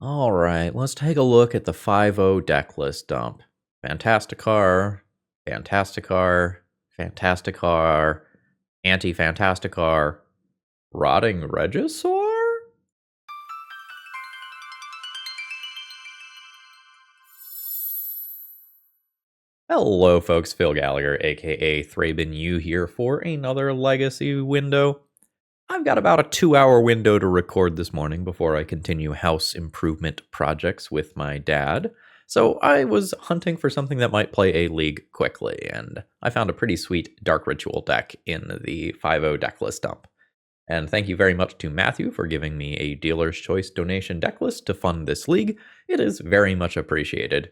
All right, let's take a look at the 5-0 deck list dump. Fantasticar, Fantasticar, Fantasticar, Anti-Fantasticar, Rotting Regisaur? Hello folks, Phil Gallagher, aka ThrabenU here for another Legacy window. I've got about a 2-hour window to record this morning before I continue house improvement projects with my dad. So I was hunting for something that might play a league quickly, and I found a pretty sweet Dark Ritual deck in the 5-0 deck list dump. And thank you very much to Matthew for giving me a dealer's choice donation deck list to fund this league. It is very much appreciated.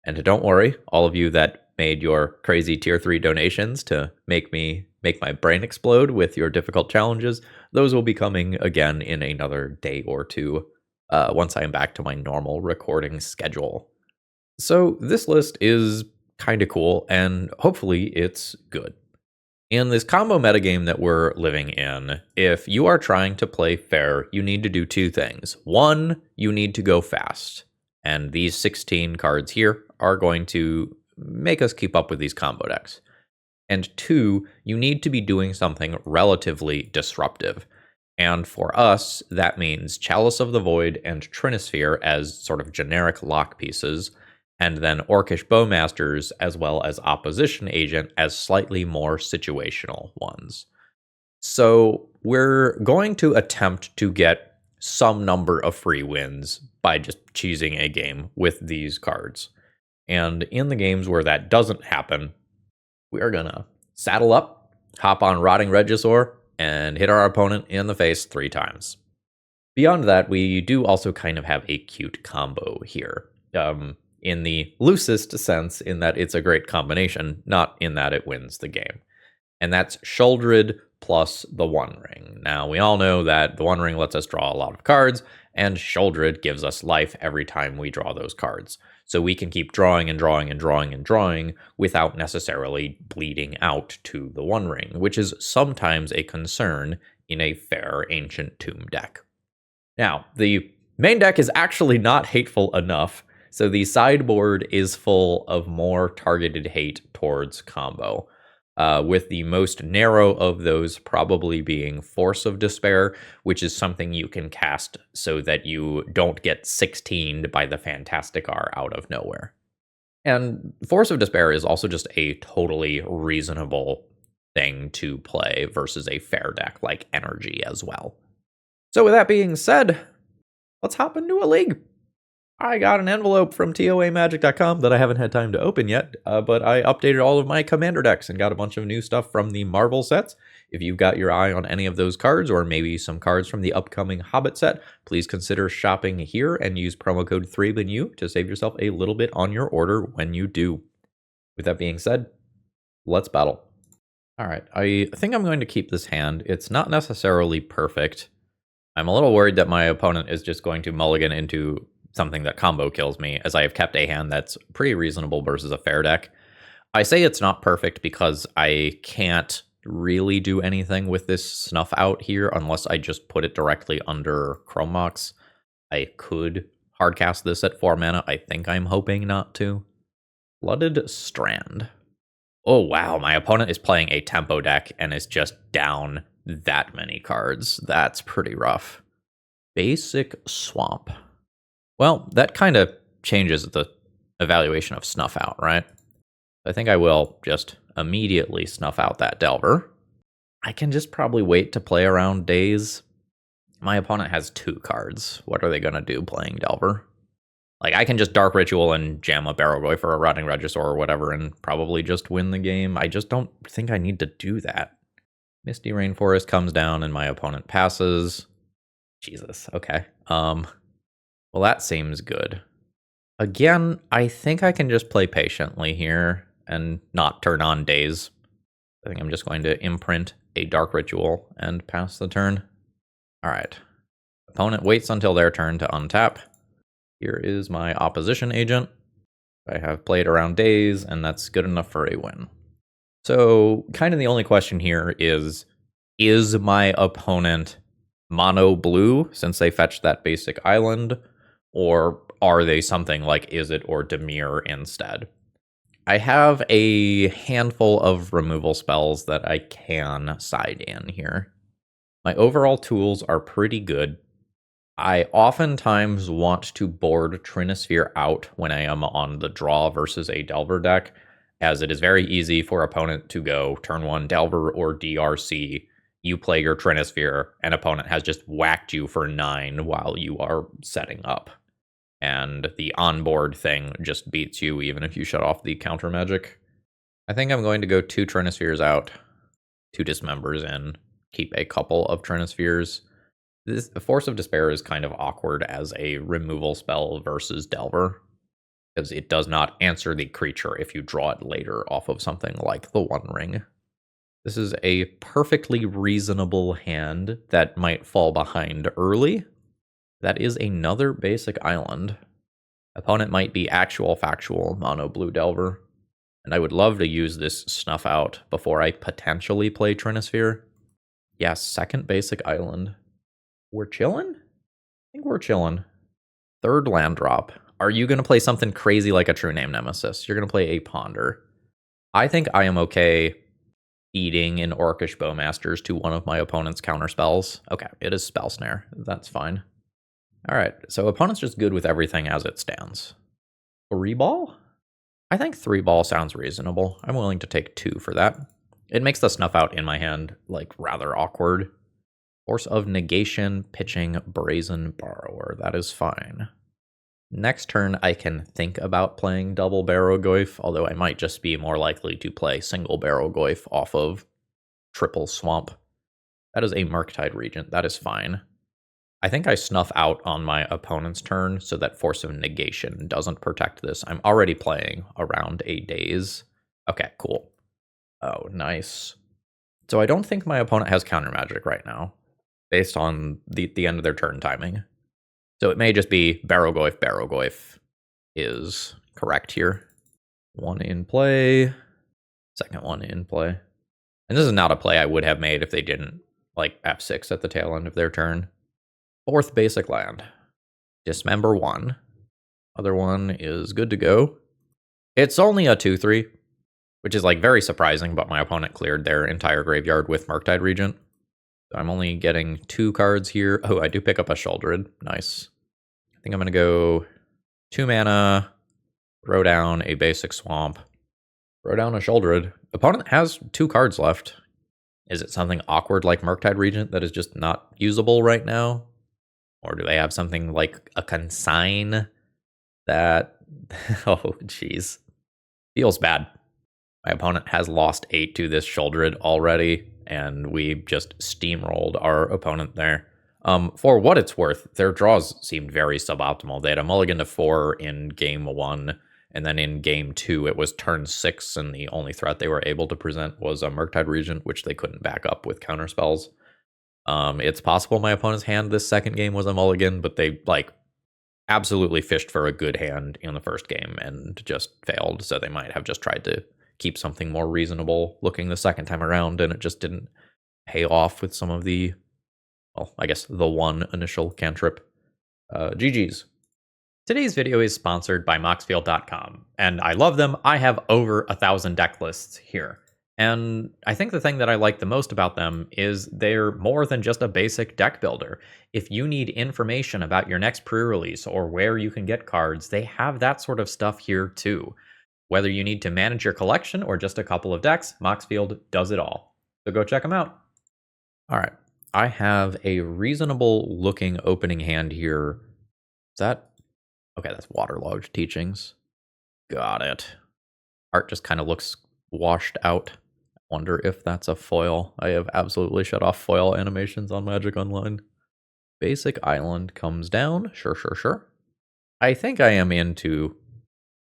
And don't worry, all of you that made your crazy tier 3 donations to make my brain explode with your difficult challenges, those will be coming again in another day or two once I am back to my normal recording schedule. So this list is kind of cool, and hopefully it's good. In this combo metagame that we're living in, if you are trying to play fair, you need to do two things. One, you need to go fast. And these 16 cards here are going to make us keep up with these combo decks. And two, you need to be doing something relatively disruptive. And for us, that means Chalice of the Void and Trinisphere as sort of generic lock pieces, and then Orcish Bowmasters as well as Opposition Agent as slightly more situational ones. So we're going to attempt to get some number of free wins by just cheesing a game with these cards. And in the games where that doesn't happen, we are gonna saddle up, hop on Rotting Regisaur, and hit our opponent in the face 3 times. Beyond that, we do also kind of have a cute combo here. In the loosest sense, in that it's a great combination, not in that it wins the game. And that's Sheoldred plus the One Ring. Now, we all know that the One Ring lets us draw a lot of cards, and Sheoldred gives us life every time we draw those cards. So we can keep drawing and drawing and drawing and drawing without necessarily bleeding out to the One Ring, which is sometimes a concern in a fair Ancient Tomb deck. Now, the main deck is actually not hateful enough, so the sideboard is full of more targeted hate towards combo. With the most narrow of those probably being Force of Despair, which is something you can cast so that you don't get 16'd by the Fantasticar out of nowhere. And Force of Despair is also just a totally reasonable thing to play versus a fair deck like Energy as well. So with that being said, let's hop into a league. I got an envelope from toamagic.com that I haven't had time to open yet, but I updated all of my commander decks and got a bunch of new stuff from the Marvel sets. If you've got your eye on any of those cards, or maybe some cards from the upcoming Hobbit set, please consider shopping here and use promo code ThrabenU to save yourself a little bit on your order when you do. With that being said, let's battle. All right, I think I'm going to keep this hand. It's not necessarily perfect. I'm a little worried that my opponent is just going to mulligan into something that combo kills me, as I have kept a hand that's pretty reasonable versus a fair deck. I say it's not perfect because I can't really do anything with this Snuff Out here unless I just put it directly under Chrome Mox. I could hardcast this at 4 mana. I think I'm hoping not to. Flooded Strand. Oh wow, my opponent is playing a tempo deck and is just down that many cards. That's pretty rough. Basic Swamp. Well, that kind of changes the evaluation of Snuff Out, right? I think I will just immediately snuff out that Delver. I can just probably wait to play around Daze. My opponent has 2 cards. What are they going to do playing Delver? Like, I can just Dark Ritual and jam a Barrowgoyf or a Rotting Regisaur or whatever and probably just win the game. I just don't think I need to do that. Misty Rainforest comes down and my opponent passes. Jesus, okay. Well, that seems good. Again, I think I can just play patiently here and not turn on Daze. I think I'm just going to imprint a Dark Ritual and pass the turn. All right. Opponent waits until their turn to untap. Here is my Opposition Agent. I have played around Daze, and that's good enough for a win. So, kind of the only question here is my opponent mono blue, since they fetched that basic island? Or are they something like Izzet or Dimir instead? I have a handful of removal spells that I can side in here. My overall tools are pretty good. I oftentimes want to board Trinisphere out when I am on the draw versus a Delver deck, as it is very easy for opponent to go turn 1 Delver or DRC, you play your Trinisphere, and opponent has just whacked you for 9 while you are setting up. And the onboard thing just beats you even if you shut off the counter magic. I think I'm going to go 2 Trinispheres out, 2 Dismembers in, keep a couple of Trinispheres. This Force of Despair is kind of awkward as a removal spell versus Delver, because it does not answer the creature if you draw it later off of something like the One Ring. This is a perfectly reasonable hand that might fall behind early. That is another basic island. Opponent might be actual factual mono blue Delver, and I would love to use this Snuff out before I potentially play Trinisphere. Yeah, second basic island. We're chillin'? I think we're chillin'. Third land drop. Are you going to play something crazy like a True Name Nemesis? You're going to play a Ponder. I think I am okay eating an Orcish Bowmasters to one of my opponent's counterspells. Okay, it is Spell Snare. That's fine. Alright, so opponent's just good with everything as it stands. 3-ball? I think 3-ball sounds reasonable. I'm willing to take 2 for that. It makes the Snuff out in my hand, like, rather awkward. Force of Negation, pitching Brazen Borrower. That is fine. Next turn, I can think about playing double Barrowgoyf, although I might just be more likely to play single Barrowgoyf off of triple Swamp. That is a Murktide Regent. That is fine. I think I Snuff out on my opponent's turn so that Force of Negation doesn't protect this. I'm already playing around a Daze. Okay, cool. Oh, nice. So I don't think my opponent has counter magic right now, based on the end of their turn timing. So it may just be Barrowgoyf. Barrowgoyf is correct here. 1 in play. Second one in play. And this is not a play I would have made if they didn't, like, F6 at the tail end of their turn. Fourth basic land. Dismember 1. Other one is good to go. It's only a 2/3, which is, like, very surprising, but my opponent cleared their entire graveyard with Murktide Regent. I'm only getting 2 cards here. Oh, I do pick up a Sheoldred. Nice. I think I'm going to go 2 mana, throw down a basic Swamp, throw down a Sheoldred. Opponent has 2 cards left. Is it something awkward like Murktide Regent that is just not usable right now? Or do they have something like a Consign that... oh, jeez. Feels bad. My opponent has lost 8 to this Sheoldred already, and we just steamrolled our opponent there. For what it's worth, their draws seemed very suboptimal. They had a mulligan to 4 in game 1, and then in game 2 it was turn 6, and the only threat they were able to present was a Murktide Regent, which they couldn't back up with counterspells. It's possible my opponent's hand this second game was a mulligan, but they, like, absolutely fished for a good hand in the first game and just failed, so they might have just tried to keep something more reasonable looking the second time around, and it just didn't pay off with some of the, well, I guess the one initial cantrip. GG's. Today's video is sponsored by Moxfield.com, and I love them. I have over 1,000 deck lists here. And I think the thing that I like the most about them is they're more than just a basic deck builder. If you need information about your next pre-release or where you can get cards, they have that sort of stuff here too. Whether you need to manage your collection or just a couple of decks, Moxfield does it all. So go check them out. All right, I have a reasonable looking opening hand here. Is that? Okay, that's Waterlogged Teachings. Got it. Art just kind of looks washed out. I wonder if that's a foil. I have absolutely shut off foil animations on Magic Online. Basic Island comes down. Sure. I think I am into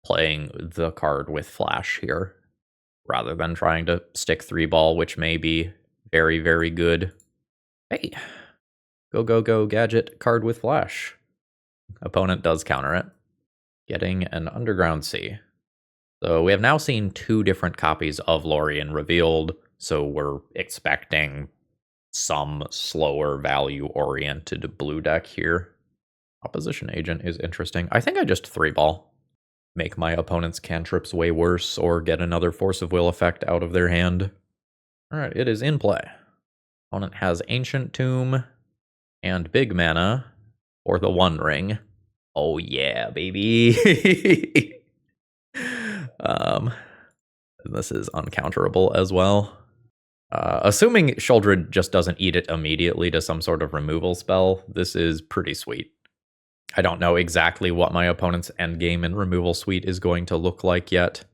playing the card with Flash here, rather than trying to stick 3-ball, which may be very, very good. Hey, go, gadget card with Flash. Opponent does counter it, getting an Underground Sea. So we have now seen 2 different copies of Lorien revealed, so we're expecting some slower value-oriented blue deck here. Opposition Agent is interesting. I think I just 3-ball. Make my opponent's cantrips way worse, or get another Force of Will effect out of their hand. Alright, it is in play. Opponent has Ancient Tomb and Big Mana for the One Ring. Oh yeah, baby! This is uncounterable as well. Assuming Sheoldred just doesn't eat it immediately to some sort of removal spell, this is pretty sweet. I don't know exactly what my opponent's endgame and removal suite is going to look like yet.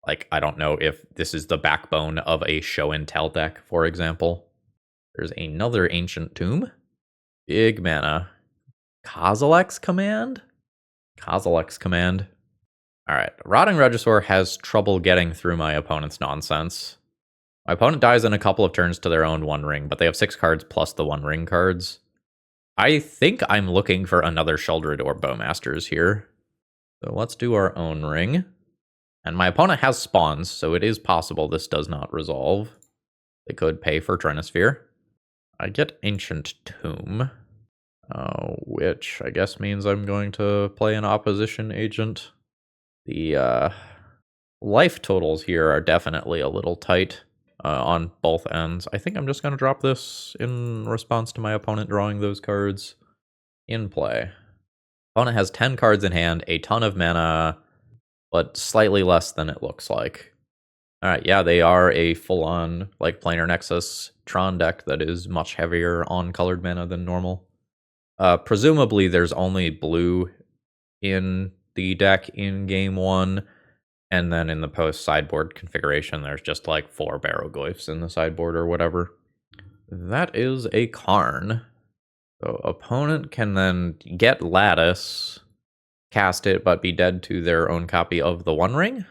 Like, I don't know if this is the backbone of a show and tell deck, for example. There's another Ancient Tomb. Big mana. Kozilek's Command? Kozilek's Command. Alright, Rotting Regisaur has trouble getting through my opponent's nonsense. My opponent dies in a couple of turns to their own One Ring, but they have 6 cards plus the One Ring cards. I think I'm looking for another Sheoldred or Bowmasters here. So let's do our own ring. And my opponent has spawns, so it is possible this does not resolve. They could pay for Trinisphere. I get Ancient Tomb, which I guess means I'm going to play an Opposition Agent. The life totals here are definitely a little tight on both ends. I think I'm just going to drop this in response to my opponent drawing those cards. In play. Opponent has 10 cards in hand, a ton of mana, but slightly less than it looks like. Alright, yeah, they are a full-on, like, Planar Nexus Tron deck that is much heavier on colored mana than normal. Presumably, there's only blue in the deck in Game 1, and then in the post-sideboard configuration, there's just, like, 4 Barrowgoyfs in the sideboard or whatever. That is a Karn. So opponent can then get Lattice, cast it, but be dead to their own copy of the One Ring.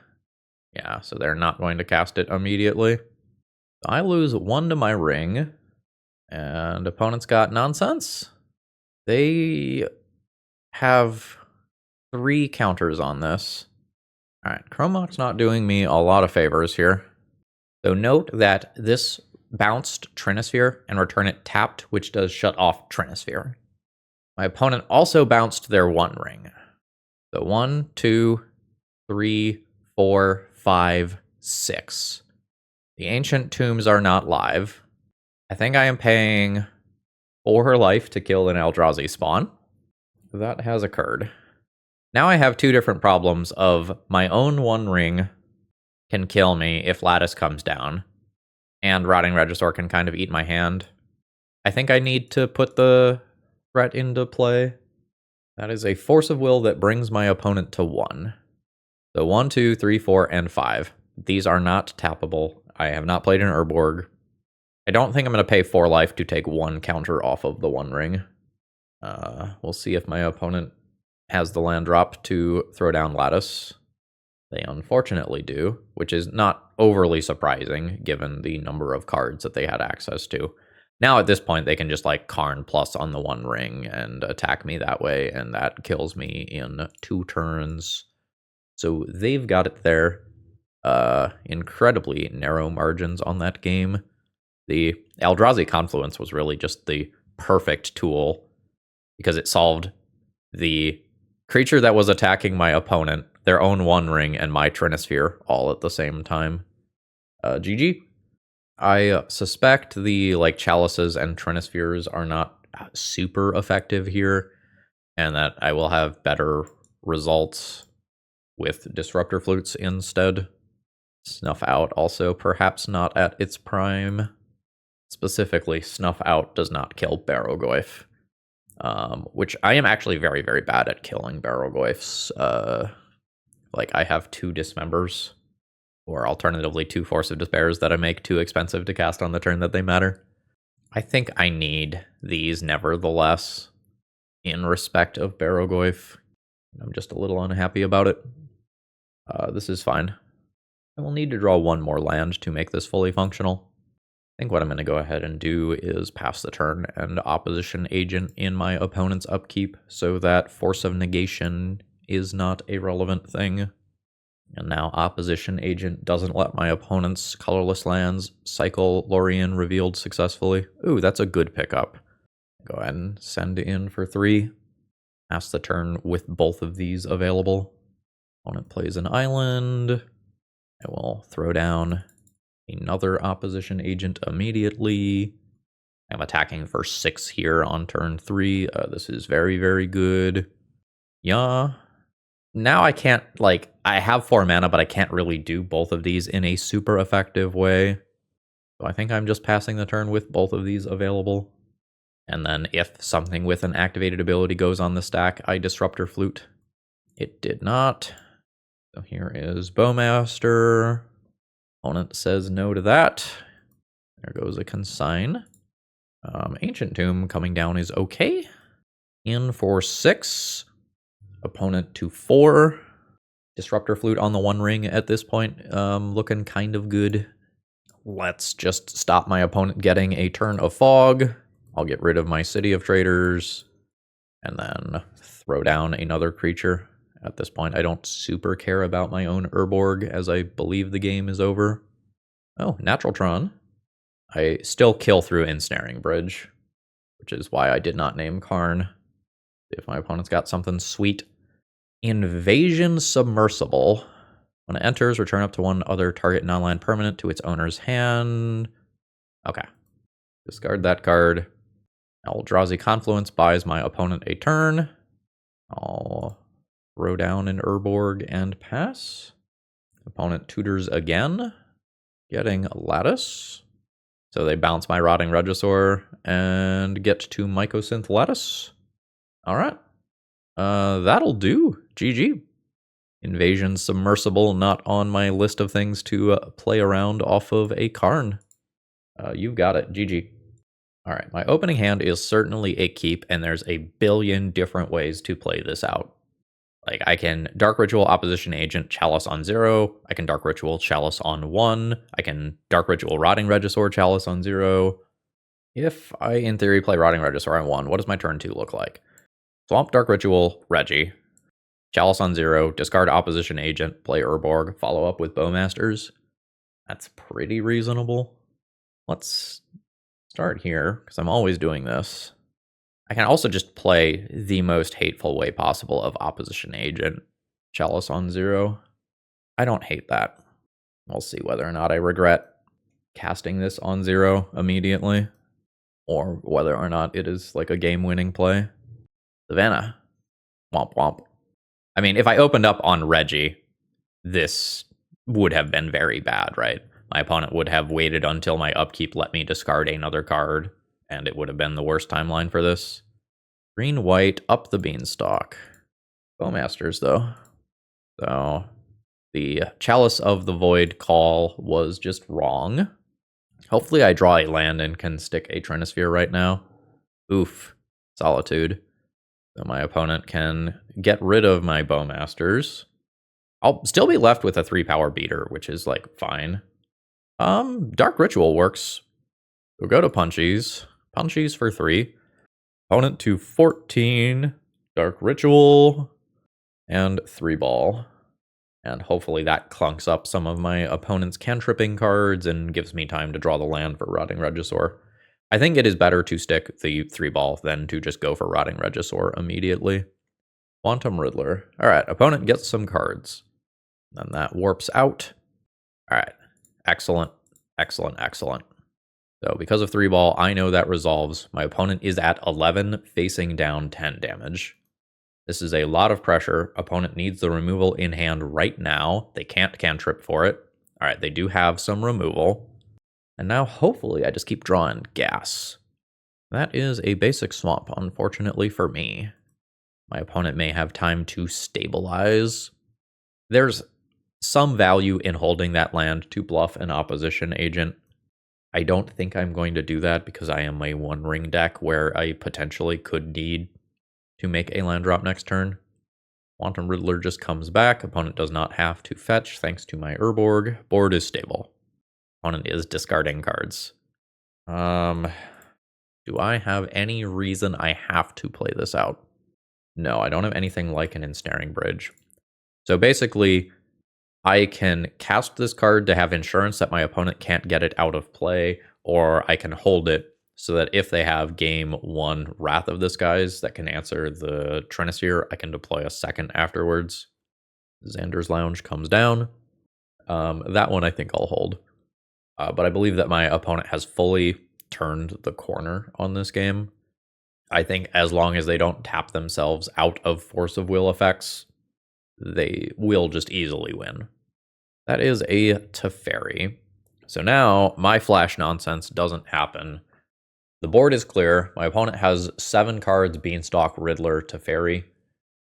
Yeah, so they're not going to cast it immediately. I lose 1 to my ring, and opponent's got nonsense. They have 3 counters on this. Alright, Chromok's not doing me a lot of favors here. So note that this bounced Trinisphere and return it tapped, which does shut off Trinisphere. My opponent also bounced their One Ring. So 1, 2, 3, 4, 5, 6. The Ancient Tombs are not live. I think I am paying 4 life to kill an Eldrazi spawn. That has occurred. Now I have 2 different problems of my own One Ring can kill me if Lattice comes down, and Rotting Regisaur can kind of eat my hand. I think I need to put the threat into play. That is a Force of Will that brings my opponent to 1. So 1, 2, 3, 4, and 5. These are not tappable. I have not played an Urborg. I don't think I'm going to pay 4 life to take 1 counter off of the One Ring. We'll see if my opponent has the land drop to throw down Lattice. They unfortunately do, which is not overly surprising given the number of cards that they had access to. Now at this point, they can just like Karn plus on the One Ring and attack me that way, and that kills me in 2 turns. So they've got it there. Incredibly narrow margins on that game. The Eldrazi Confluence was really just the perfect tool because it solved the creature that was attacking my opponent, their own One Ring, and my Trinisphere all at the same time. GG. I suspect the like Chalices and Trinispheres are not super effective here, and that I will have better results with Disruptor Flutes instead. Snuff Out also perhaps not at its prime. Specifically, Snuff Out does not kill Barrowgoyf. Which I am actually very, very bad at killing Barrowgoyfs. Like, I have 2 Dismembers, or alternatively 2 Force of Despairs that I make too expensive to cast on the turn that they matter. I think I need these nevertheless, in respect of Barrowgoyf. I'm just a little unhappy about it. This is fine. I will need to draw 1 more land to make this fully functional. I think what I'm going to go ahead and do is pass the turn and Opposition Agent in my opponent's upkeep so that Force of Negation is not a relevant thing. And now Opposition Agent doesn't let my opponent's colorless lands cycle Lorien revealed successfully. Ooh, that's a good pickup. Go ahead and send in for 3. Pass the turn with both of these available. Opponent plays an island. I will throw down another opposition agent immediately. I'm attacking for 6 here on turn 3. This is very, very good. Yeah. Now I can't, like, I have 4 mana, but I can't really do both of these in a super effective way. So I think I'm just passing the turn with both of these available. And then if something with an activated ability goes on the stack, I Disruptor Flute. It did not. So here is Bowmaster. Opponent says no to that. There goes a consign. Ancient Tomb coming down is okay. In for 6. Opponent to 4. Disruptor Flute on the 1 ring at this point, looking kind of good. Let's just stop my opponent getting a turn of fog. I'll get rid of my City of Traders, and then throw down another creature. At this point, I don't super care about my own Urborg, as I believe the game is over. Oh, Natural Tron. I still kill through Ensnaring Bridge, which is why I did not name Karn. If my opponent's got something sweet. Invasion Submersible. When it enters, return up to 1 other target non-land permanent to its owner's hand. Okay. Discard that card. Eldrazi Confluence buys my opponent a turn. I'll throw down an Urborg and pass. Opponent tutors again, getting a Lattice. So they bounce my Rotting Regisaur and get to Mycosynth Lattice. All right. That'll do. GG. Invasion Submersible, not on my list of things to play around off of a Karn. You got it. GG. All right, my opening hand is certainly a keep, and there's a billion different ways to play this out. Like, I can Dark Ritual Opposition Agent Chalice on 0. I can Dark Ritual Chalice on 1. I can Dark Ritual Rotting Regisaur Chalice on 0. If I, in theory, play Rotting Regisaur on 1, what does my turn 2 look like? Swamp Dark Ritual, REGI. Chalice on 0, discard Opposition Agent, play Urborg, follow up with Bowmasters. That's pretty reasonable. Let's start here, because I'm always doing this. I can also just play the most hateful way possible of Opposition Agent, Chalice on 0. I don't hate that. We'll see whether or not I regret casting this on 0 immediately, or whether or not it is like a game-winning play. Savannah. Womp womp. I mean, if I opened up on REGI, this would have been very bad, right? My opponent would have waited until my upkeep let me discard another card, and it would have been the worst timeline for this. Green, white, up the beanstalk. Bowmasters, though. So, the Chalice of the Void call was just wrong. Hopefully I draw a land and can stick a Trinisphere right now. Oof. Solitude. So my opponent can get rid of my Bowmasters. I'll still be left with a 3-power beater, which is, like, fine. Dark Ritual works. We'll go to Punchies. Punchies for 3. Opponent to 14. Dark Ritual. And 3-ball. And hopefully that clunks up some of my opponent's cantripping cards and gives me time to draw the land for Rotting Regisaur. I think it is better to stick the 3-ball than to just go for Rotting Regisaur immediately. Quantum Riddler. Alright, opponent gets some cards. Then that warps out. Alright. Excellent, excellent, excellent. So because of 3-ball, I know that resolves. My opponent is at 11, facing down 10 damage. This is a lot of pressure. Opponent needs the removal in hand right now. They can't cantrip for it. Alright, they do have some removal. And now, hopefully, I just keep drawing gas. That is a basic swamp, unfortunately for me. My opponent may have time to stabilize. There's some value in holding that land to bluff an opposition agent. I don't think I'm going to do that because I am a 1-ring deck where I potentially could need to make a land drop next turn. Quantum Riddler just comes back. Opponent does not have to fetch thanks to my Urborg. Board is stable. Opponent is discarding cards. Do I have any reason I have to play this out? No, I don't have anything like an Ensnaring Bridge. So basically, I can cast this card to have insurance that my opponent can't get it out of play, or I can hold it so that if they have game 1 Wrath of the Skies that can answer the Trinisphere, I can deploy a second afterwards. Xander's Lounge comes down. That one I think I'll hold. But I believe that my opponent has fully turned the corner on this game. I think as long as they don't tap themselves out of Force of Will effects, they will just easily win. That is a Teferi. So now my flash nonsense doesn't happen. The board is clear. My opponent has 7 cards, Beanstalk, Riddler, Teferi.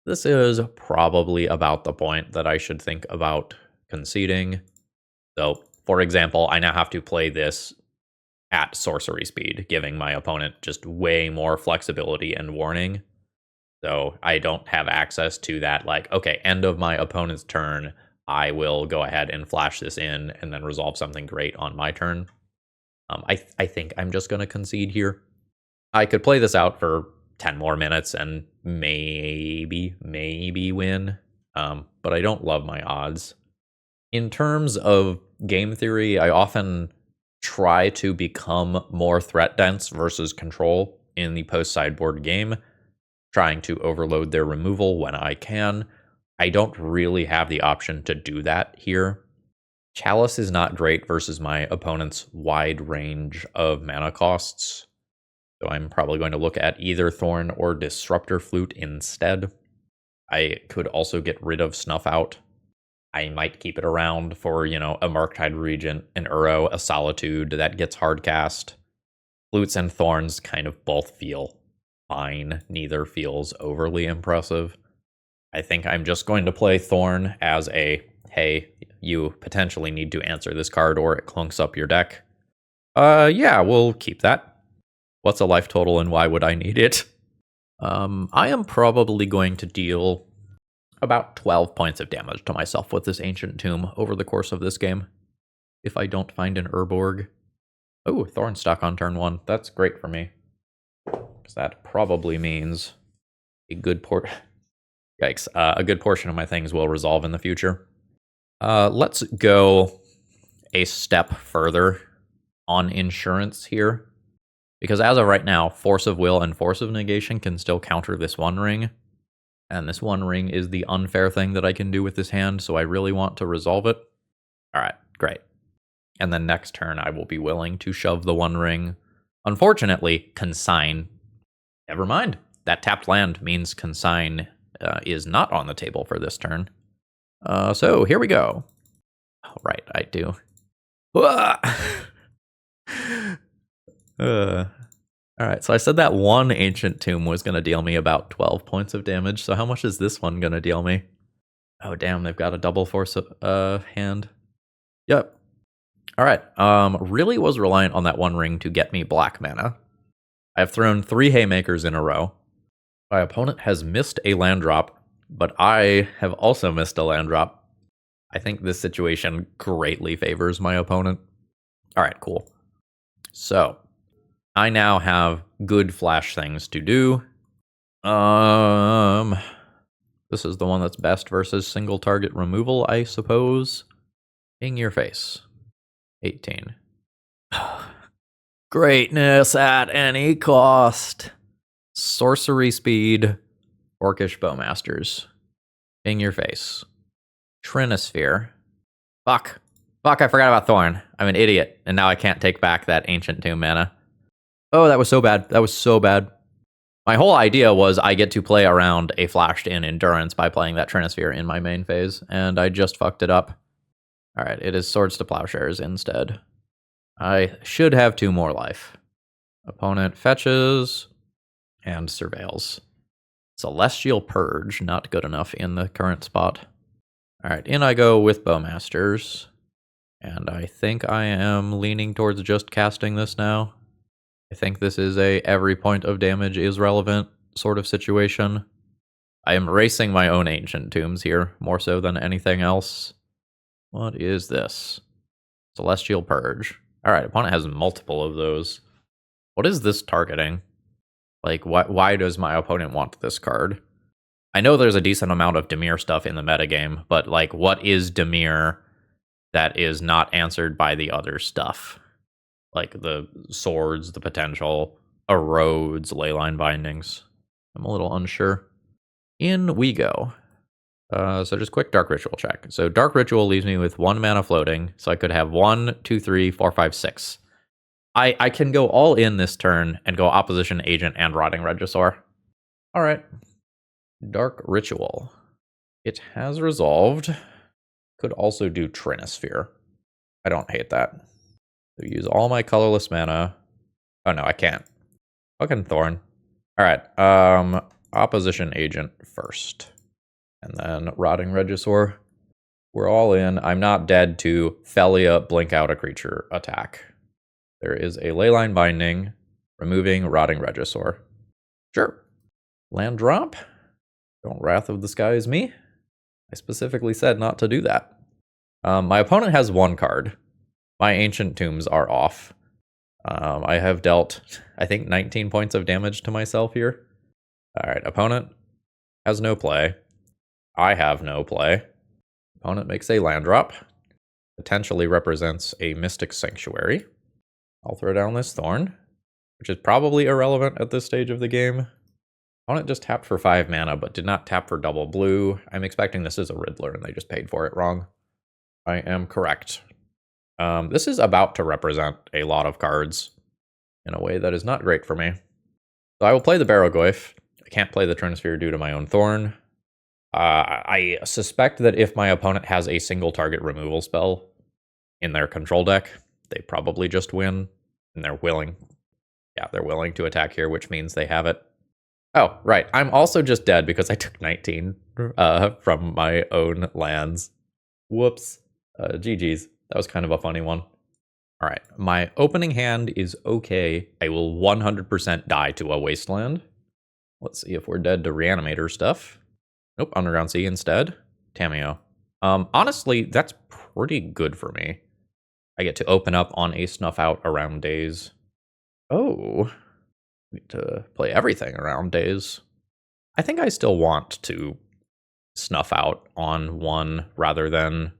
This is probably about the point that I should think about conceding. So, for example, I now have to play this at sorcery speed, giving my opponent just way more flexibility and warning. So I don't have access to that, like, okay, end of my opponent's turn, I will go ahead and flash this in and then resolve something great on my turn. I think I'm just going to concede here. I could play this out for 10 more minutes and maybe win, but I don't love my odds. In terms of game theory, I often try to become more threat dense versus control in the post-sideboard game, trying to overload their removal when I can. I don't really have the option to do that here. Chalice is not great versus my opponent's wide range of mana costs, so I'm probably going to look at either Thorn or Disruptor Flute instead. I could also get rid of Snuff Out. I might keep it around for, you know, a Murktide Regent, an Uro, a Solitude that gets hard cast. Flutes and Thorns kind of both feel fine. Neither feels overly impressive. I think I'm just going to play Thorn as a, hey, you potentially need to answer this card or it clunks up your deck. Yeah, we'll keep that. What's a life total and why would I need it? I am probably going to deal about 12 points of damage to myself with this Ancient Tomb over the course of this game, if I don't find an Urborg. Oh, Thorn stuck on turn 1. That's great for me, because that probably means a good Yikes. A good portion of my things will resolve in the future. Let's go a step further on insurance here, because as of right now, Force of Will and Force of Negation can still counter this One Ring. And this One Ring is the unfair thing that I can do with this hand, so I really want to resolve it. Alright, great. And then next turn, I will be willing to shove the One Ring. Unfortunately, Consign. Never mind. That tapped land means Consign is not on the table for this turn. So here we go. Oh, right, I do. Alright, so I said that one Ancient Tomb was going to deal me about 12 points of damage, so how much is this one going to deal me? Oh damn, they've got a double force hand. Yep. Alright, really was reliant on that One Ring to get me black mana. I've thrown 3 Haymakers in a row. My opponent has missed a land drop, but I have also missed a land drop. I think this situation greatly favors my opponent. Alright, cool. So, I now have good flash things to do. This is the one that's best versus single target removal, I suppose. In your face. 18. Greatness at any cost. Sorcery speed. Orcish Bowmasters. In your face. Trinisphere. Fuck, I forgot about Thorn. I'm an idiot, and now I can't take back that Ancient Tomb mana. Oh, that was so bad. That was so bad. My whole idea was I get to play around a flashed-in Endurance by playing that Trinisphere in my main phase, and I just fucked it up. Alright, it is Swords to Plowshares instead. I should have 2 more life. Opponent fetches and surveils. Celestial Purge, not good enough in the current spot. Alright, in I go with Bowmasters. And I think I am leaning towards just casting this now. I think this is a every point of damage is relevant sort of situation. I am racing my own Ancient Tombs here, more so than anything else. What is this? Celestial Purge. Alright, opponent has multiple of those. What is this targeting? Like, why does my opponent want this card? I know there's a decent amount of Dimir stuff in the metagame, but, like, what is Dimir that is not answered by the other stuff? Like the swords, the potential, erodes, leyline bindings. I'm a little unsure. In we go. So just quick Dark Ritual check. So Dark Ritual leaves me with 1 mana floating, so I could have 1, 2, 3, 4, 5, 6. I can go all in this turn and go Opposition Agent and Rotting Regisaur. Alright. Dark Ritual. It has resolved. Could also do Trinisphere. I don't hate that. So use all my colorless mana. Oh no, I can't. Fucking Thorn. Alright, Opposition Agent first. And then Rotting Regisaur. We're all in. I'm not dead to Felia blink out a creature attack. There is a Leyline Binding, removing Rotting Regisaur. Sure. Land drop. Don't Wrath of the Skies me. I specifically said not to do that. My opponent has 1 card. My Ancient Tombs are off. I have dealt, I think, 19 points of damage to myself here. Alright, opponent has no play. I have no play. Opponent makes a land drop. Potentially represents a Mystic Sanctuary. I'll throw down this Thorn, which is probably irrelevant at this stage of the game. Opponent just tapped for 5 mana, but did not tap for double blue. I'm expecting this is a Riddler, and they just paid for it wrong. I am correct. This is about to represent a lot of cards in a way that is not great for me. So I will play the Barrowgoyf. I can't play the Trinisphere due to my own Thorn. I suspect that if my opponent has a single target removal spell in their control deck, they probably just win, and they're willing. Yeah, they're willing to attack here, which means they have it. Oh, right. I'm also just dead because I took 19 from my own lands. Whoops. GG's. That was kind of a funny one. All right. My opening hand is okay. I will 100% die to a Wasteland. Let's see if we're dead to Reanimator stuff. Nope, Underground Sea instead. Tamiyo. Honestly, that's pretty good for me. I get to open up on a Snuff Out around days. Oh. I get to play everything around days. I think I still want to Snuff Out on 1 rather than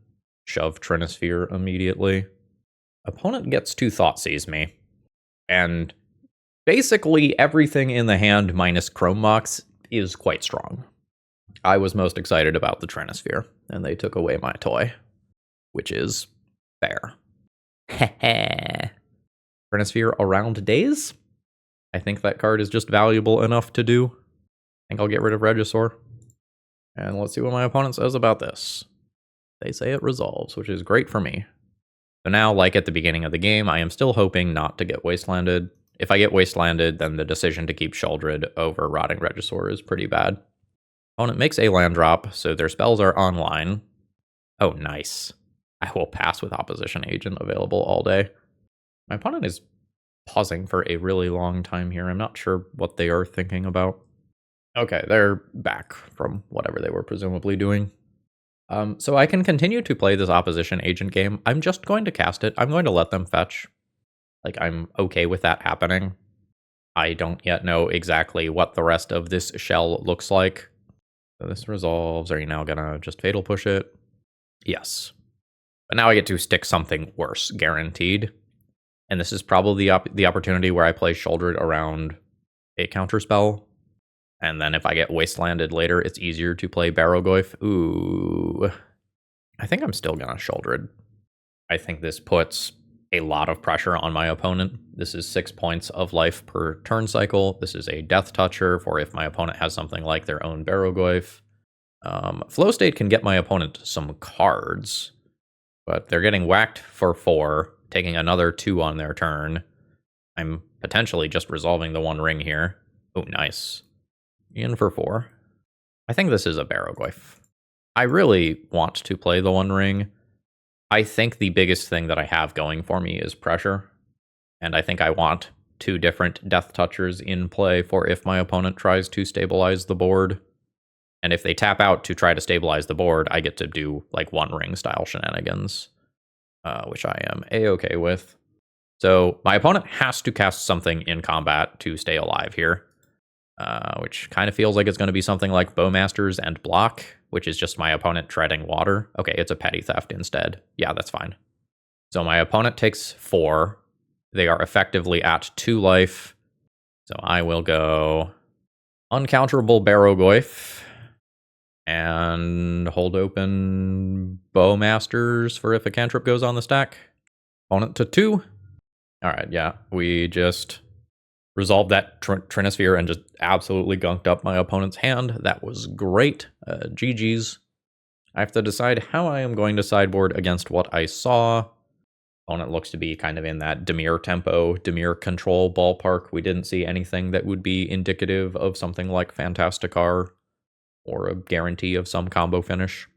shove Trinisphere immediately. Opponent gets to Thoughtseize me. And basically everything in the hand minus Chrome Mox is quite strong. I was most excited about the Trinisphere, and they took away my toy, which is fair. Trinisphere around days? I think that card is just valuable enough to do. I think I'll get rid of Regisaur. And let's see what my opponent says about this. They say it resolves, which is great for me. So now, like at the beginning of the game, I am still hoping not to get Wastelanded. If I get Wastelanded, then the decision to keep Sheoldred over Rotting Regisaur is pretty bad. Opponent makes a land drop, so their spells are online. Oh, nice. I will pass with Opposition Agent available all day. My opponent is pausing for a really long time here. I'm not sure what they are thinking about. Okay, they're back from whatever they were presumably doing. So I can continue to play this Opposition Agent game. I'm just going to cast it. I'm going to let them fetch. Like, I'm okay with that happening. I don't yet know exactly what the rest of this shell looks like. So this resolves. Are you now gonna just Fatal Push it? Yes. But now I get to stick something worse, guaranteed. And this is probably the opportunity where I play Sheoldred around a counterspell. And then if I get Wastelanded later, it's easier to play Barrowgoyf. Ooh. I think I'm still gonna Sheoldred. I think this puts a lot of pressure on my opponent. This is 6 points of life per turn cycle. This is a Death Toucher for if my opponent has something like their own Barrowgoyf. Flow State can get my opponent some cards, but they're getting whacked for 4, taking another 2 on their turn. I'm potentially just resolving the 1 ring here. Oh, nice. In for 4. I think this is a Barrowgoyf. I really want to play the 1 ring. I think the biggest thing that I have going for me is pressure. And I think I want 2 different Death Touchers in play for if my opponent tries to stabilize the board. And if they tap out to try to stabilize the board, I get to do like 1 ring style shenanigans, which I am a-okay with. So my opponent has to cast something in combat to stay alive here. Which kind of feels like it's going to be something like Bowmasters and Block, which is just my opponent treading water. Okay, it's a Petty Theft instead. Yeah, that's fine. So my opponent takes 4. They are effectively at 2 life. So I will go Uncounterable Barrowgoyf and hold open Bowmasters for if a cantrip goes on the stack. Opponent to 2. Alright, yeah, we just resolved that Trinisphere and just absolutely gunked up my opponent's hand. That was great. GG's. I have to decide how I am going to sideboard against what I saw. Opponent looks to be kind of in that Dimir tempo, Dimir control ballpark. We didn't see anything that would be indicative of something like Fantasticar or a guarantee of some combo finish.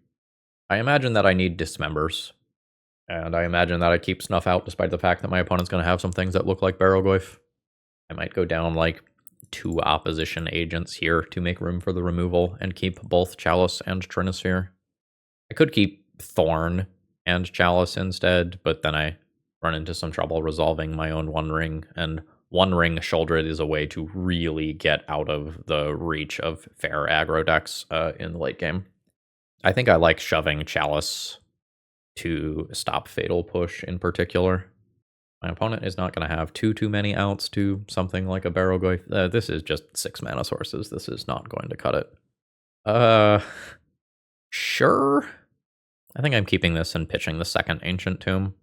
I imagine that I need Dismembers, and I imagine that I keep Snuff out despite the fact that my opponent's going to have some things that look like Barrowgoyf. I might go down like 2 opposition agents here to make room for the removal and keep both Chalice and Trinisphere. I could keep Thorn and Chalice instead, but then I run into some trouble resolving my own One Ring, and One Ring Sheoldred is a way to really get out of the reach of fair aggro decks in the late game. I think I like shoving Chalice to stop Fatal Push in particular. My opponent is not going to have too many outs to something like a Barrowgoyf. This is just 6 mana sources. This is not going to cut it. Sure. I think I'm keeping this and pitching the second Ancient Tomb.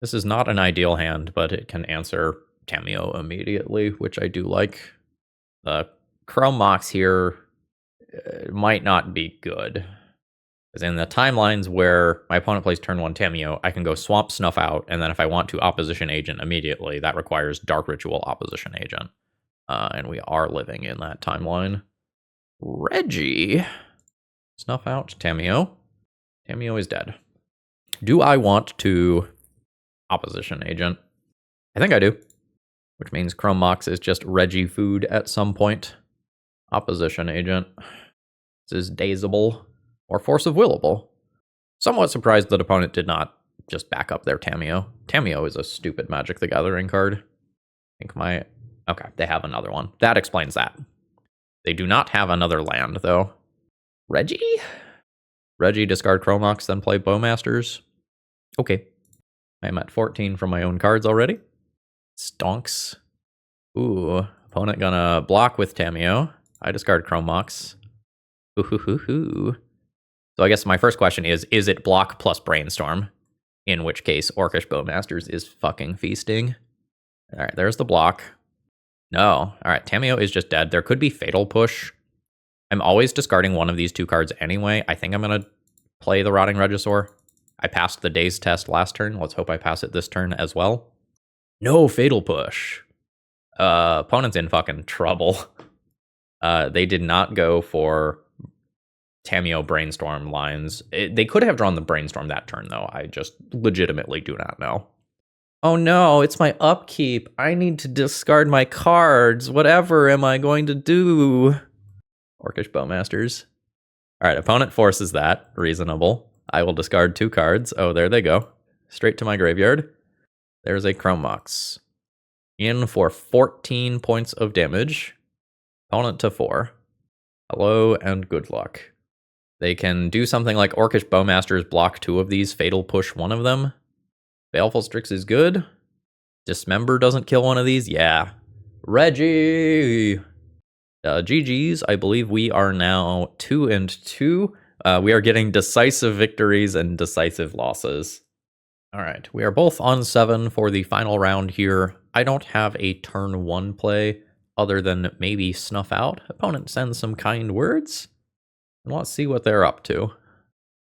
This is not an ideal hand, but it can answer Tamiyo immediately, which I do like. The Chrome Mox here might not be good. Because in the timelines where my opponent plays turn 1 Tamiyo, I can go Swamp Snuff out, and then if I want to Opposition Agent immediately, that requires Dark Ritual Opposition Agent. And we are living in that timeline. REGI. Snuff out Tamiyo. Tamiyo is dead. Do I want to Opposition Agent? I think I do. Which means Chrome Mox is just REGI food at some point. Opposition Agent. This is Dazable. Or Force of Willable. Somewhat surprised that opponent did not just back up their Tamiyo. Tamiyo is a stupid Magic the Gathering card. I think okay, they have another one. That explains that. They do not have another land, though. REGI? REGI, discard Chrome Mox, then play Bowmasters. Okay. I'm at 14 from my own cards already. Stonks. Ooh, opponent gonna block with Tamiyo. I discard Chrome Mox. Ooh. So I guess my first question is it block plus Brainstorm? In which case, Orcish Bowmasters is fucking feasting. Alright, there's the block. No. Alright, Tamiyo is just dead. There could be Fatal Push. I'm always discarding one of these 2 cards anyway. I think I'm going to play the Rotting Regisaur. I passed the Daze test last turn. Let's hope I pass it this turn as well. No Fatal Push. Opponent's in fucking trouble. They did not go for Tamiyo Brainstorm lines. They could have drawn the Brainstorm that turn, though. I just legitimately do not know. Oh no, it's my upkeep. I need to discard my cards. Whatever am I going to do? Orcish Bowmasters. Alright, opponent forces that. Reasonable. I will discard 2 cards. Oh, there they go. Straight to my graveyard. There's a Chrome Mox. In for 14 points of damage. Opponent to 4. Hello and good luck. They can do something like Orcish Bowmasters, block 2 of these, Fatal Push 1 of them. Baleful Strix is good. Dismember doesn't kill one of these. Yeah. REGI! GG's. I believe we are now 2-2. We are getting decisive victories and decisive losses. All right, we are both on 7 for the final round here. I don't have a turn 1 play other than maybe Snuff Out. Opponent sends some kind words. And let's see what they're up to.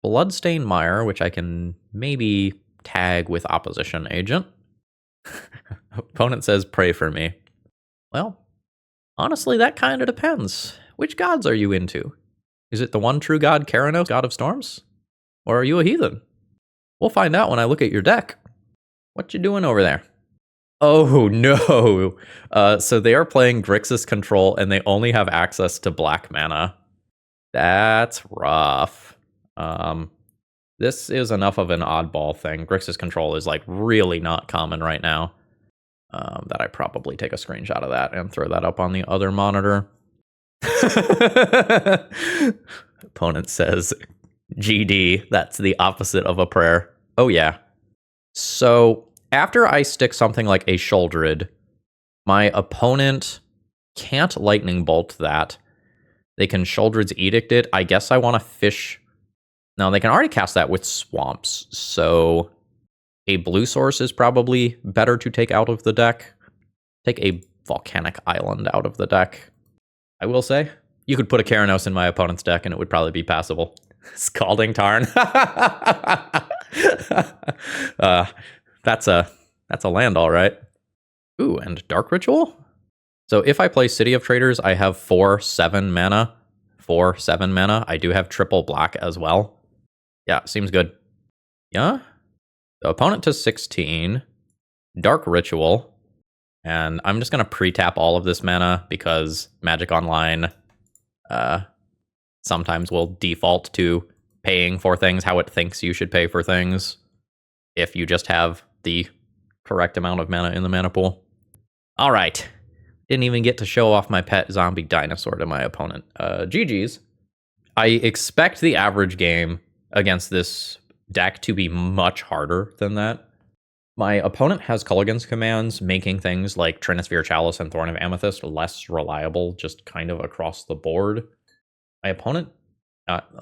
Bloodstained Mire, which I can maybe tag with Opposition Agent. Opponent says, pray for me. Well, honestly, that kind of depends. Which gods are you into? Is it the one true god, Keranos, god of storms? Or are you a heathen? We'll find out when I look at your deck. What you doing over there? Oh, no. So they are playing Grixis Control, and they only have access to black mana. That's rough. This is enough of an oddball thing. Grixis Control is, like, really not common right now. That I probably take a screenshot of that and throw that up on the other monitor. Opponent says, GD, that's the opposite of a prayer. Oh, yeah. So after I stick something like a Sheoldred, my opponent can't Lightning Bolt that. They can Sheoldred's Edict it. I guess I want to fish. No, they can already cast that with Swamps, so a blue source is probably better to take out of the deck. Take a Volcanic Island out of the deck, I will say. You could put a Keranos in my opponent's deck and it would probably be passable. Scalding Tarn. That's a land, all right. Ooh, and Dark Ritual? So if I play City of Traders, I have 4/7 mana. 4/7 mana. I do have triple black as well. Yeah, seems good. Yeah? The opponent to 16. Dark Ritual. And I'm just going to pre-tap all of this mana because Magic Online sometimes will default to paying for things how it thinks you should pay for things if you just have the correct amount of mana in the mana pool. All right. Didn't even get to show off my pet zombie dinosaur to my opponent. GG's. I expect the average game against this deck to be much harder than that. My opponent has Culligan's commands, making things like Trinisphere, Chalice, and Thorn of Amethyst less reliable, just kind of across the board. My opponent...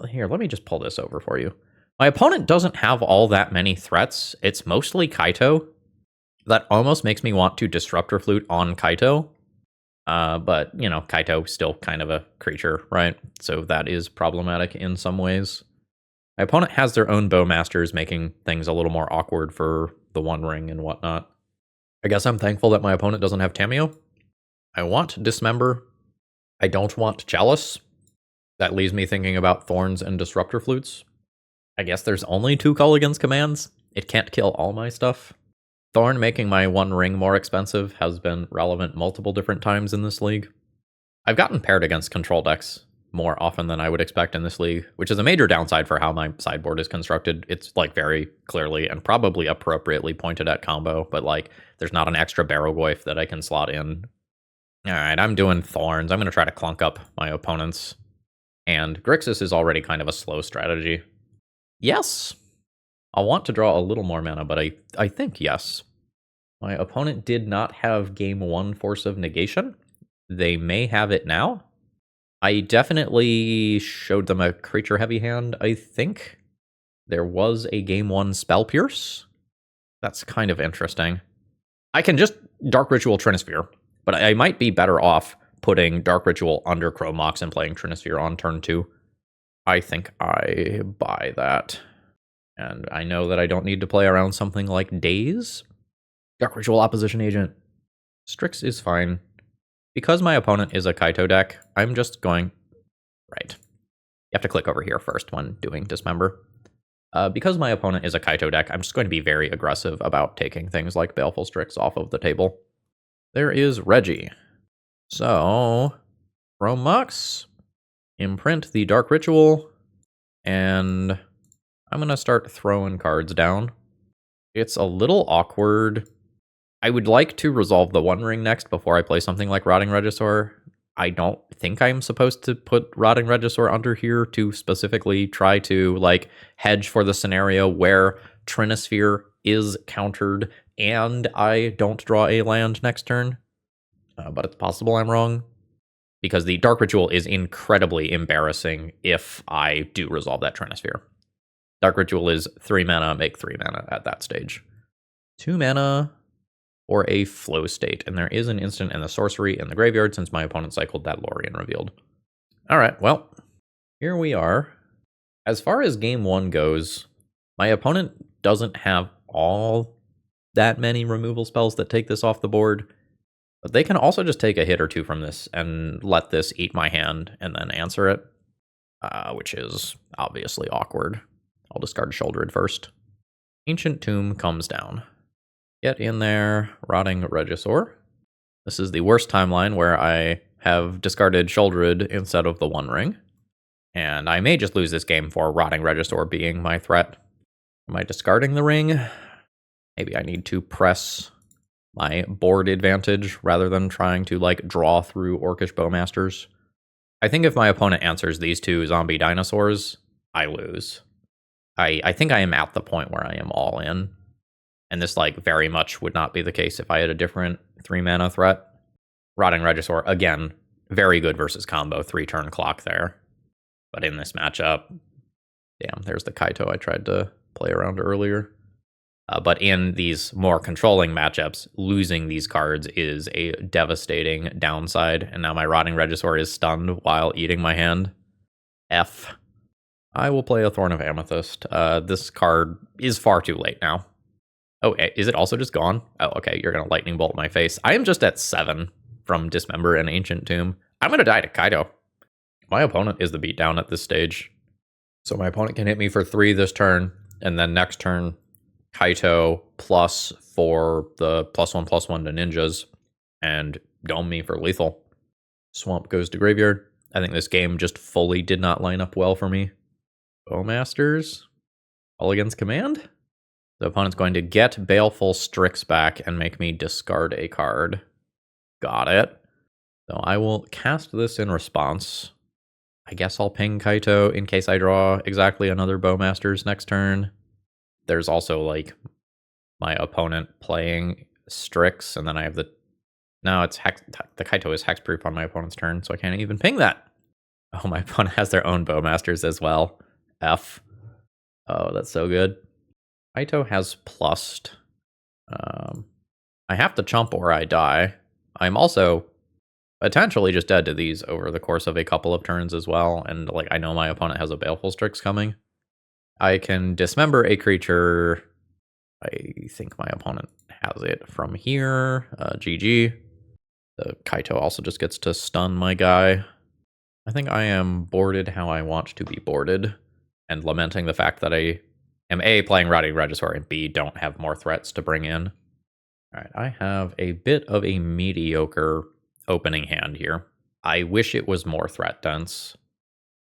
here, let me just pull this over for you. My opponent doesn't have all that many threats. It's mostly Kaito. That almost makes me want to Disruptor Flute on Kaito. But, you know, Kaito's still kind of a creature, right? So that is problematic in some ways. My opponent has their own Bowmasters, making things a little more awkward for the One Ring and whatnot. I guess I'm thankful that my opponent doesn't have Tamiyo. I want Dismember. I don't want Chalice. That leaves me thinking about Thorns and Disruptor Flutes. I guess there's only 2 Culligan's commands. It can't kill all my stuff. Thorn making my One Ring more expensive has been relevant multiple different times in this league. I've gotten paired against control decks more often than I would expect in this league, which is a major downside for how my sideboard is constructed. It's like very clearly and probably appropriately pointed at combo, but like there's not an extra Barrowgoyf that I can slot in. All right, I'm doing Thorns. I'm going to try to clunk up my opponents. And Grixis is already kind of a slow strategy. Yes. I'll want to draw a little more mana, but I think yes. My opponent did not have game 1 Force of Negation. They may have it now. I definitely showed them a creature-heavy hand, I think. There was a game 1 Spell Pierce. That's kind of interesting. I can just Dark Ritual Trinisphere, but I might be better off putting Dark Ritual under Chrome Mox and playing Trinisphere on turn 2. I think I buy that. And I know that I don't need to play around something like Daze. Dark Ritual Opposition Agent. Strix is fine. Because my opponent is a Kaito deck, I'm just going... Right. You have to click over here first when doing Dismember. Because my opponent is a Kaito deck, I'm just going to be very aggressive about taking things like Baleful Strix off of the table. There is REGI. So, Chrome Mox, imprint the Dark Ritual, and I'm going to start throwing cards down. It's a little awkward. I would like to resolve the One Ring next before I play something like Rotting Regisaur. I don't think I'm supposed to put Rotting Regisaur under here to specifically try to like hedge for the scenario where Trinisphere is countered and I don't draw a land next turn. But it's possible I'm wrong, because the Dark Ritual is incredibly embarrassing if I do resolve that Trinisphere. Dark Ritual is 3 mana, make 3 mana at that stage. 2 mana or a flow state, and there is an instant and the sorcery in the graveyard since my opponent cycled that Lorien revealed. All right, well, here we are. As far as game 1 goes, my opponent doesn't have all that many removal spells that take this off the board. But they can also just take a hit or 2 from this and let this eat my hand and then answer it, which is obviously awkward. I'll discard Sheoldred first. Ancient Tomb comes down. Get in there, Rotting Regisaur. This is the worst timeline where I have discarded Sheoldred instead of the One Ring. And I may just lose this game for Rotting Regisaur being my threat. Am I discarding the ring? Maybe I need to press my board advantage rather than trying to like draw through Orcish Bowmasters. I think if my opponent answers these 2 zombie dinosaurs, I lose. I think I am at the point where I am all in. And this, like, very much would not be the case if I had a different 3-mana threat. Rotting Regisaur, again, very good versus combo, 3-turn clock there. But in this matchup, damn, there's the Kaito I tried to play around earlier. But in these more controlling matchups, losing these cards is a devastating downside. And now my Rotting Regisaur is stunned while eating my hand. F. I will play a Thorn of Amethyst. This card is far too late now. Oh, is it also just gone? Oh, okay, you're going to Lightning Bolt my face. I am just at 7 from Dismember and Ancient Tomb. I'm going to die to Kaito. My opponent is the beatdown at this stage. So my opponent can hit me for 3 this turn, and then next turn, Kaito plus for the +1/+1 to ninjas, and dome me for lethal. Swamp goes to graveyard. I think this game just fully did not line up well for me. Bowmasters? All against command? The opponent's going to get Baleful Strix back and make me discard a card. Got it. So I will cast this in response. I guess I'll ping Kaito in case I draw exactly another Bowmasters next turn. There's also, like, my opponent playing Strix, and then I have the... No, it's the Kaito is hexproof on my opponent's turn, so I can't even ping that. Oh, my opponent has their own Bowmasters as well. F. Oh, that's so good. Kaito has plussed. I have to chump or I die. I'm also potentially just dead to these over the course of a couple of turns as well, and, like, I know my opponent has a Baleful Strix coming. I can dismember a creature. I think my opponent has it from here. GG. The Kaito also just gets to stun my guy. I think I am boarded how I want to be boarded, and lamenting the fact that I am A, playing Rotting Regisaur, and B, don't have more threats to bring in. Alright, I have a bit of a mediocre opening hand here. I wish it was more threat dense.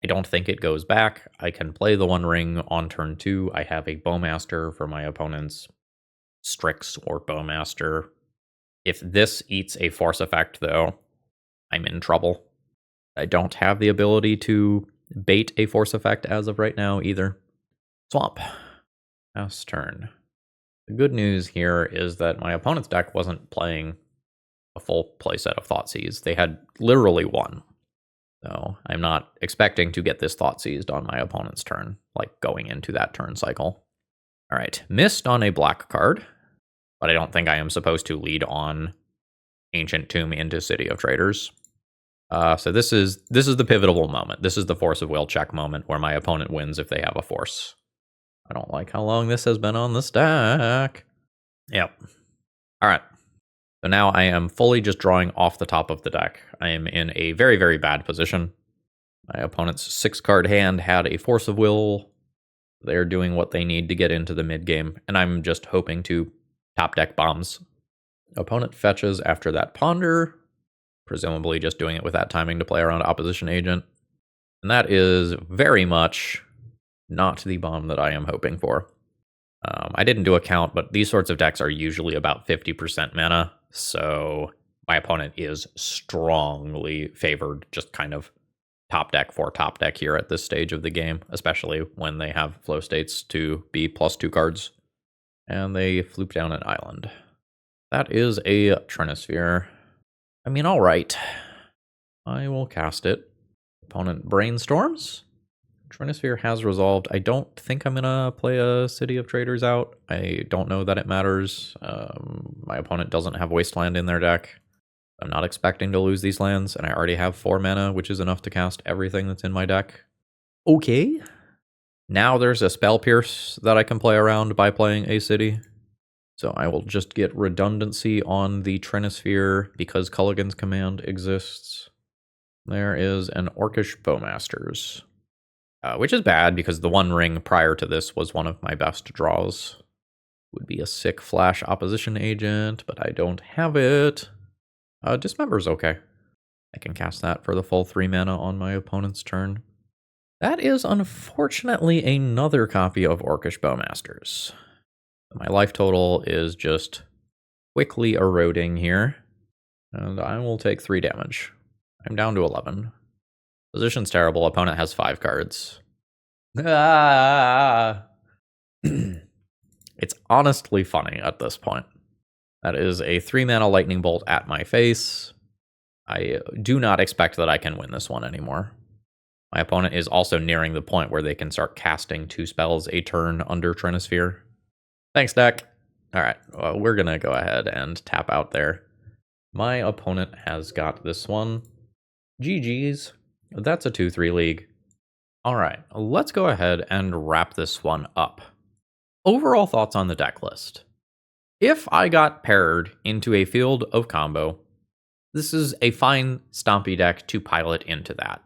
I don't think it goes back. I can play the One Ring on turn 2. I have a Bowmaster for my opponent's Strix or Bowmaster. If this eats a force effect, though, I'm in trouble. I don't have the ability to bait a force effect as of right now either. Swamp. Last turn. The good news here is that my opponent's deck wasn't playing a full playset of Thoughtseize. They had literally one. So I'm not expecting to get this Thoughtseized on my opponent's turn, like going into that turn cycle. All right, missed on a black card, but I don't think I am supposed to lead on Ancient Tomb into City of Traders. So this is the pivotal moment. This is the Force of Will check moment where my opponent wins if they have a force. I don't like how long this has been on the stack. Yep. All right. So now I am fully just drawing off the top of the deck. I am in a very, very bad position. My opponent's 6-card hand had a Force of Will. They're doing what they need to get into the mid-game, and I'm just hoping to top deck bombs. Opponent fetches after that Ponder, presumably just doing it with that timing to play around Opposition Agent. And that is very much not the bomb that I am hoping for. I didn't do a count, but these sorts of decks are usually about 50% mana, so my opponent is strongly favored just kind of top deck for top deck here at this stage of the game, especially when they have flow states to be +2 cards. And they floop down an island. That is a Trinisphere. I mean, all right. I will cast it. Opponent brainstorms. Trinisphere has resolved. I don't think I'm going to play a City of Traders out. I don't know that it matters. My opponent doesn't have Wasteland in their deck. I'm not expecting to lose these lands, and I already have 4 mana, which is enough to cast everything that's in my deck. Okay. Now there's a Spell Pierce that I can play around by playing a city. So I will just get redundancy on the Trinisphere because Culligan's Command exists. There is an Orcish Bowmasters. Which is bad because the One Ring prior to this was one of my best draws. Would be a sick flash Opposition Agent, but I don't have it. Dismember's okay. I can cast that for the full 3 mana on my opponent's turn. That is unfortunately another copy of Orcish Bowmasters. My life total is just quickly eroding here, and I will take 3 damage. I'm down to 11. Position's terrible. Opponent has 5 cards. Ah! It's honestly funny at this point. That is a 3-mana lightning bolt at my face. I do not expect that I can win this one anymore. My opponent is also nearing the point where they can start casting 2 spells a turn under Trinisphere. Thanks, deck. All right, well, we're going to go ahead and tap out there. My opponent has got this one. GG's. That's a 2-3 league. All right, let's go ahead and wrap this one up. Overall thoughts on the deck list. If I got paired into a field of combo, this is a fine Stompy deck to pilot into that,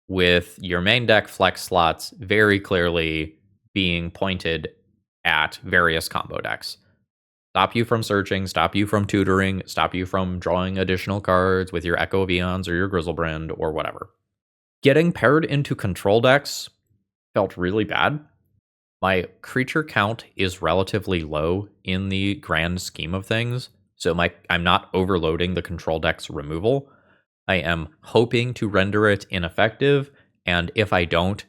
with your main deck flex slots very clearly being pointed at various combo decks. Stop you from searching, stop you from tutoring, stop you from drawing additional cards with your Echo of Eons or your Griselbrand or whatever. Getting paired into control decks felt really bad. My creature count is relatively low in the grand scheme of things, so I'm not overloading the control deck's removal. I am hoping to render it ineffective, and if I don't,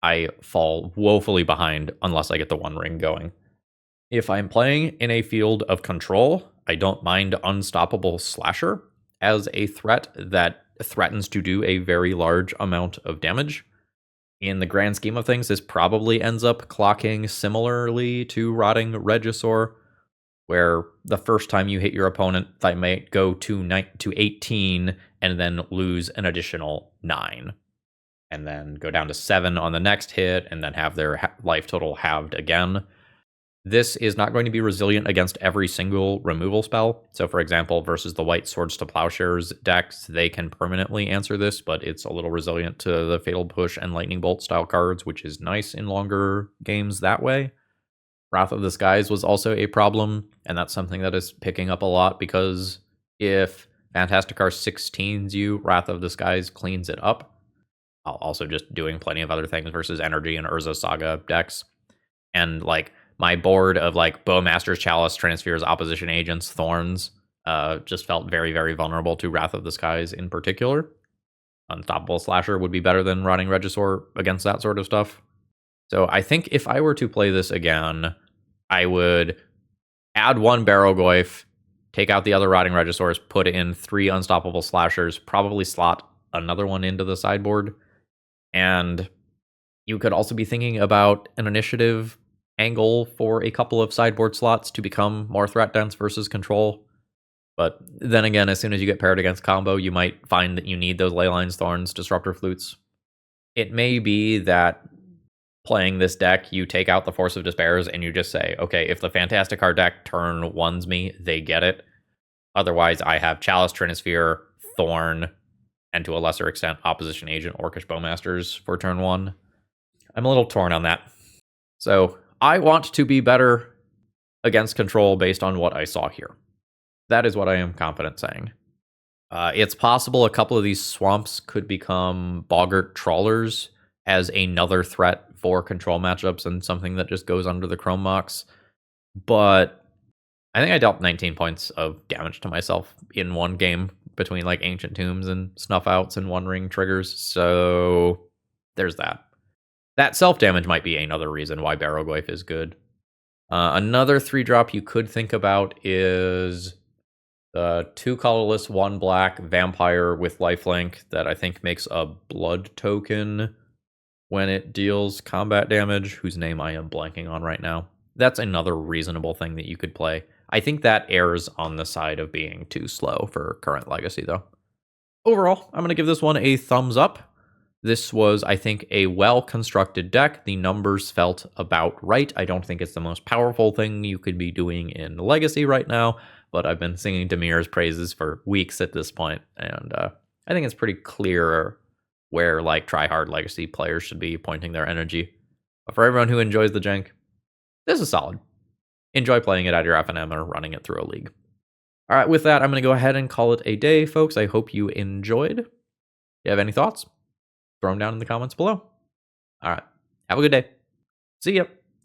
I fall woefully behind unless I get the One Ring going. If I'm playing in a field of control, I don't mind Unstoppable Slasher as a threat that threatens to do a very large amount of damage. In the grand scheme of things, this probably ends up clocking similarly to Rotting Regisaur, where the first time you hit your opponent, they might go to 18 and then lose an additional 9. And then go down to 7 on the next hit, and then have their life total halved again. This is not going to be resilient against every single removal spell. So, for example, versus the White Swords to Plowshares decks, they can permanently answer this, but it's a little resilient to the Fatal Push and Lightning Bolt style cards, which is nice in longer games that way. Wrath of the Skies was also a problem, and that's something that is picking up a lot, because if Fantasticar 16s you, Wrath of the Skies cleans it up. Also just doing plenty of other things versus Energy and Urza Saga decks. And like my board of like Bowmaster's Chalice, Trinisphere's Opposition Agents, Thorns, just felt very, very vulnerable to Wrath of the Skies in particular. Unstoppable Slasher would be better than Rotting Regisaur against that sort of stuff. So I think if I were to play this again, I would add 1 Barrowgoyf, take out the other Rotting Regisaurs, put in 3 Unstoppable Slashers, probably slot another one into the sideboard. And you could also be thinking about an initiative angle for a couple of sideboard slots to become more threat dense versus control. But then again, as soon as you get paired against combo, you might find that you need those Leylines, Thorns, Disruptor Flutes. It may be that playing this deck, you take out the Force of Despairs and you just say, okay, if the Fantasticar deck turn 1s me, they get it. Otherwise, I have Chalice, Trinisphere, Thorn, and to a lesser extent, Opposition Agent, Orcish Bowmasters for turn 1. I'm a little torn on that. So I want to be better against control based on what I saw here. That is what I am confident saying. It's possible a couple of these swamps could become Boggart Trawlers as another threat for control matchups and something that just goes under the Chrome Mox. But I think I dealt 19 points of damage to myself in one game between like Ancient Tombs and Snuff Outs and One Ring triggers. So there's that. That self-damage might be another reason why Barrowgoyf is good. Another 3-drop you could think about is the 2 colorless, 1 black vampire with lifelink that I think makes a blood token when it deals combat damage, whose name I am blanking on right now. That's another reasonable thing that you could play. I think that errs on the side of being too slow for current Legacy, though. Overall, I'm going to give this one a thumbs up. This was, I think, a well-constructed deck. The numbers felt about right. I don't think it's the most powerful thing you could be doing in Legacy right now, but I've been singing Demir's praises for weeks at this point, and I think it's pretty clear where like try-hard Legacy players should be pointing their energy. But for everyone who enjoys the jank, this is solid. Enjoy playing it at your FNM or running it through a league. All right, with that, I'm going to go ahead and call it a day, folks. I hope you enjoyed. If you have any thoughts, throw them down in the comments below. All right, have a good day. See ya.